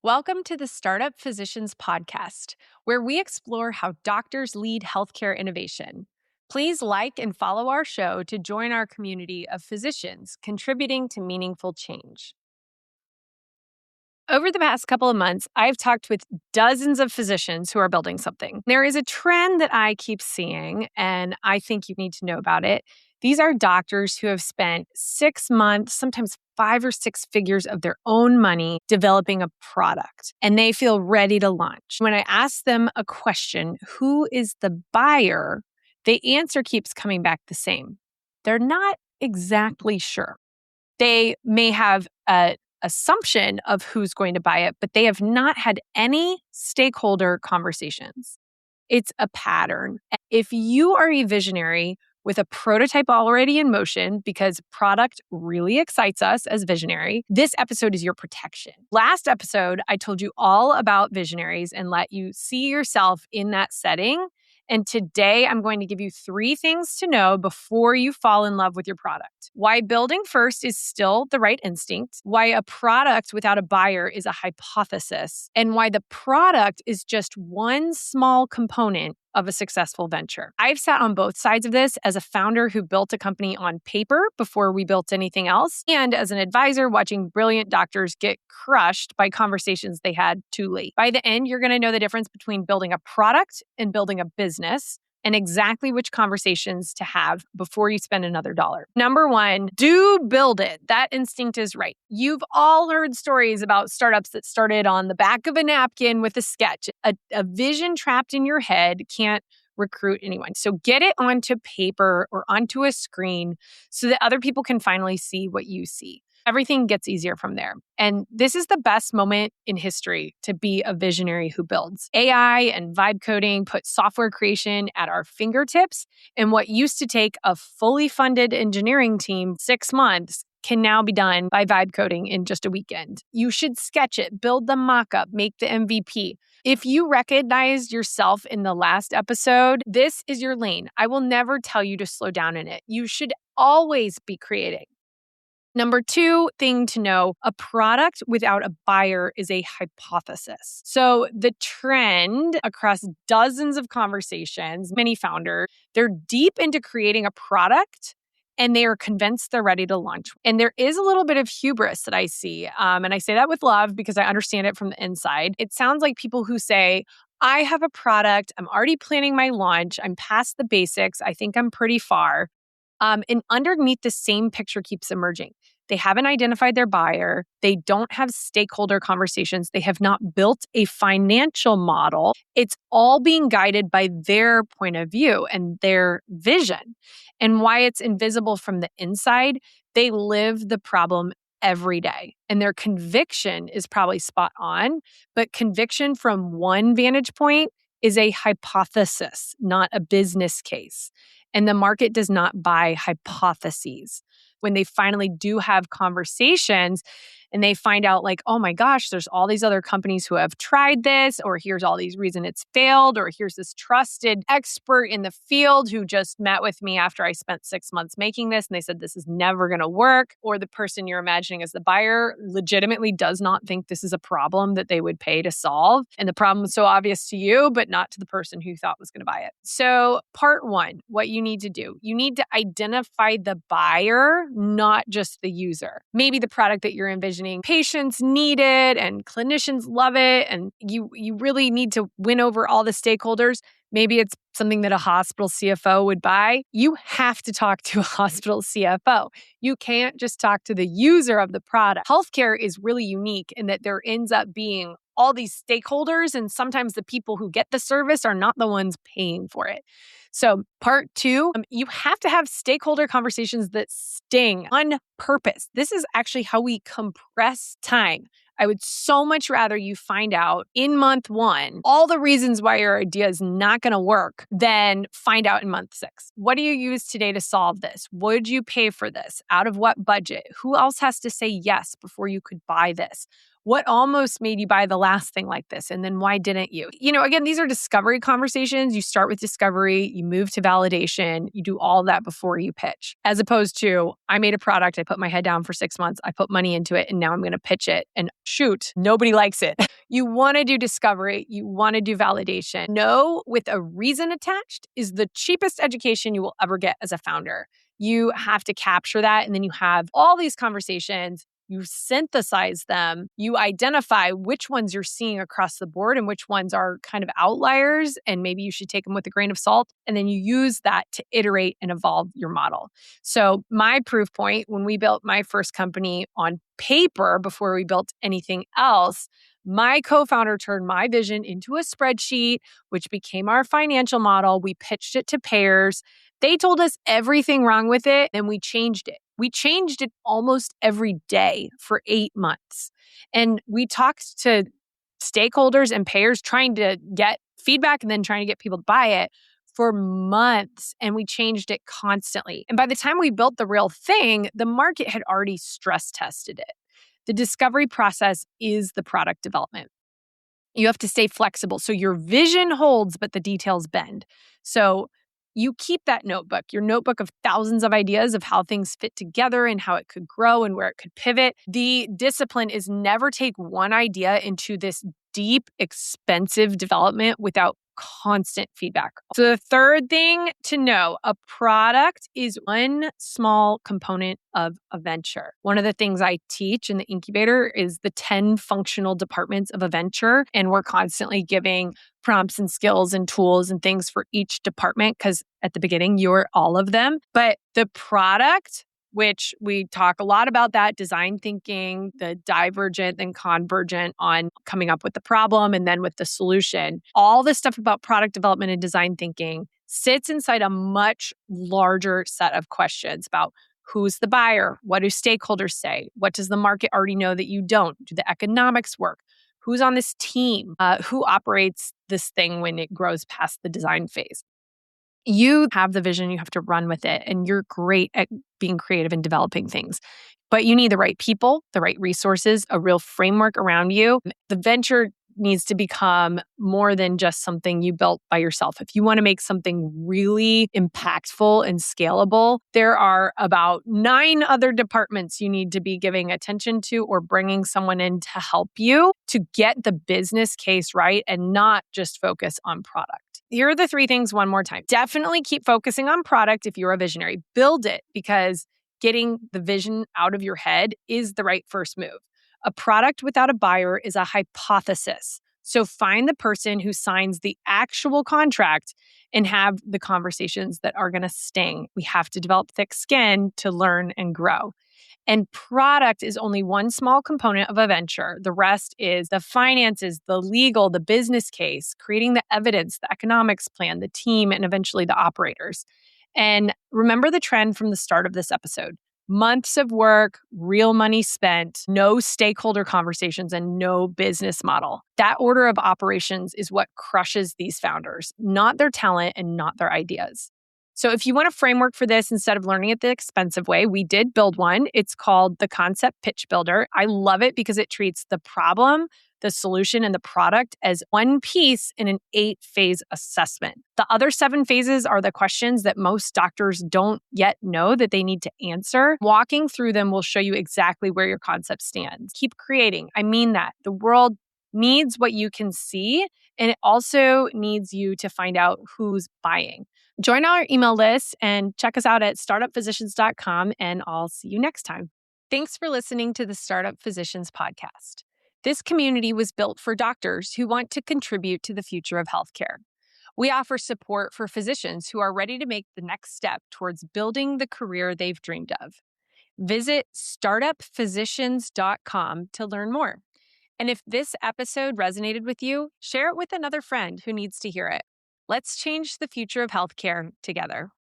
Welcome to the Startup Physicians Podcast, where we explore how doctors lead healthcare innovation. Please like and follow our show to join our community of physicians contributing to meaningful change. Over the past couple of months, I've talked with dozens of physicians who are building something. There is a trend that I keep seeing, and I think you need to know about it. These are doctors who have spent 6 months, sometimes 5 or 6 figures of their own money developing a product, and they feel ready to launch. When I ask them a question, who is the buyer? The answer keeps coming back the same. They're not exactly sure. They may have a assumption of who's going to buy it, but they have not had any stakeholder conversations. It's a pattern. If you are a visionary with a prototype already in motion because product really excites us as visionary, this episode is your protection. Last episode, I told you all about visionaries and let you see yourself in that setting. And today I'm going to give you 3 things to know before you fall in love with your product. Why building first is still the right instinct, why a product without a buyer is a hypothesis, and why the product is just one small component of a successful venture. I've sat on both sides of this as a founder who built a company on paper before we built anything else, and as an advisor watching brilliant doctors get crushed by conversations they had too late. By the end, you're going to know the difference between building a product and building a business, and exactly which conversations to have before you spend another dollar. Number 1, do build it. That instinct is right. You've all heard stories about startups that started on the back of a napkin with a sketch. A vision trapped in your head can't recruit anyone. So get it onto paper or onto a screen so that other people can finally see what you see. Everything gets easier from there. And this is the best moment in history to be a visionary who builds. AI and vibe coding put software creation at our fingertips, and what used to take a fully funded engineering team 6 months can now be done by vibe coding in just a weekend. You should sketch it, build the mock-up, make the MVP. If you recognized yourself in the last episode, this is your lane. I will never tell you to slow down in it. You should always be creating. Number 2 thing to know, a product without a buyer is a hypothesis. So the trend across dozens of conversations, many founders, they're deep into creating a product and they are convinced they're ready to launch. And there is a little bit of hubris that I see. And I say that with love because I understand it from the inside. It sounds like people who say, I have a product, I'm already planning my launch, I'm past the basics, I think I'm pretty far. And underneath the same picture keeps emerging. They haven't identified their buyer. They don't have stakeholder conversations. They have not built a financial model. It's all being guided by their point of view and their vision. And why it's invisible from the inside, they live the problem every day. And their conviction is probably spot on, but conviction from one vantage point is a hypothesis, not a business case. And the market does not buy hypotheses. When they finally do have conversations and they find out like, oh my gosh, there's all these other companies who have tried this, or here's all these reasons it's failed, or here's this trusted expert in the field who just met with me after I spent 6 months making this and they said this is never going to work, or the person you're imagining as the buyer legitimately does not think this is a problem that they would pay to solve. And the problem is so obvious to you, but not to the person who thought was going to buy it. So part 1, what you need to do, you need to identify the buyer, not just the user. Maybe the product that you're envisioning, patients need it and clinicians love it, and you really need to win over all the stakeholders. Maybe it's something that a hospital CFO would buy. You have to talk to a hospital CFO. You can't just talk to the user of the product. Healthcare is really unique in that there ends up being all these stakeholders, and sometimes the people who get the service are not the ones paying for it. So part 2, you have to have stakeholder conversations that sting on purpose. This is actually how we compress time. I would so much rather you find out in month 1 all the reasons why your idea is not going to work than find out in month 6. What do you use today to solve this? Would you pay for this? Out of what budget? Who else has to say yes before you could buy this? What almost made you buy the last thing like this? And then why didn't you? Again, these are discovery conversations. You start with discovery, you move to validation, you do all that before you pitch. As opposed to, I made a product, I put my head down for 6 months, I put money into it, and now I'm going to pitch it. And shoot, nobody likes it. You want to do discovery. You want to do validation. No, with a reason attached is the cheapest education you will ever get as a founder. You have to capture that. And then you have all these conversations. You synthesize them. You identify which ones you're seeing across the board and which ones are kind of outliers. And maybe you should take them with a grain of salt. And then you use that to iterate and evolve your model. So my proof point, when we built my first company on paper before we built anything else, my co-founder turned my vision into a spreadsheet, which became our financial model. We pitched it to payers. They told us everything wrong with it, and we changed it. We changed it almost every day for 8 months. And we talked to stakeholders and payers trying to get feedback and then trying to get people to buy it for months. And we changed it constantly. And by the time we built the real thing, the market had already stress tested it. The discovery process is the product development. You have to stay flexible. So your vision holds, but the details bend. So you keep that notebook, your notebook of thousands of ideas of how things fit together and how it could grow and where it could pivot. The discipline is never take one idea into this deep, expensive development without constant feedback. So the third thing to know, a product is one small component of a venture. One of the things I teach in the incubator is the 10 functional departments of a venture. And we're constantly giving prompts and skills and tools and things for each department because at the beginning, you're all of them. But the product, which we talk a lot about that, design thinking, the divergent and convergent on coming up with the problem and then with the solution. All this stuff about product development and design thinking sits inside a much larger set of questions about who's the buyer? What do stakeholders say? What does the market already know that you don't? Do the economics work? Who's on this team? Who operates this thing when it grows past the design phase? You have the vision, you have to run with it, and you're great at being creative and developing things. But you need the right people, the right resources, a real framework around you. The venture needs to become more than just something you built by yourself. If you want to make something really impactful and scalable, there are about 9 other departments you need to be giving attention to or bringing someone in to help you to get the business case right and not just focus on product. Here are the 3 things one more time. Definitely keep focusing on product if you're a visionary. Build it because getting the vision out of your head is the right first move. A product without a buyer is a hypothesis. So find the person who signs the actual contract and have the conversations that are going to sting. We have to develop thick skin to learn and grow. And product is only one small component of a venture. The rest is the finances, the legal, the business case, creating the evidence, the economics plan, the team, and eventually the operators. And remember the trend from the start of this episode. Months of work, real money spent, no stakeholder conversations, and no business model. That order of operations is what crushes these founders, not their talent and not their ideas. So if you want a framework for this instead of learning it the expensive way, we did build one. It's called the Concept Pitch Builder. I love it because it treats the problem, the solution, and the product as one piece in an 8-phase assessment. The other 7 phases are the questions that most doctors don't yet know that they need to answer. Walking through them will show you exactly where your concept stands. Keep creating. I mean that. The world needs what you can see, and it also needs you to find out who's buying. Join our email list and check us out at startupphysicians.com, and I'll see you next time. Thanks for listening to the Startup Physicians podcast. This community was built for doctors who want to contribute to the future of healthcare. We offer support for physicians who are ready to make the next step towards building the career they've dreamed of. Visit startupphysicians.com to learn more. And if this episode resonated with you, share it with another friend who needs to hear it. Let's change the future of healthcare together.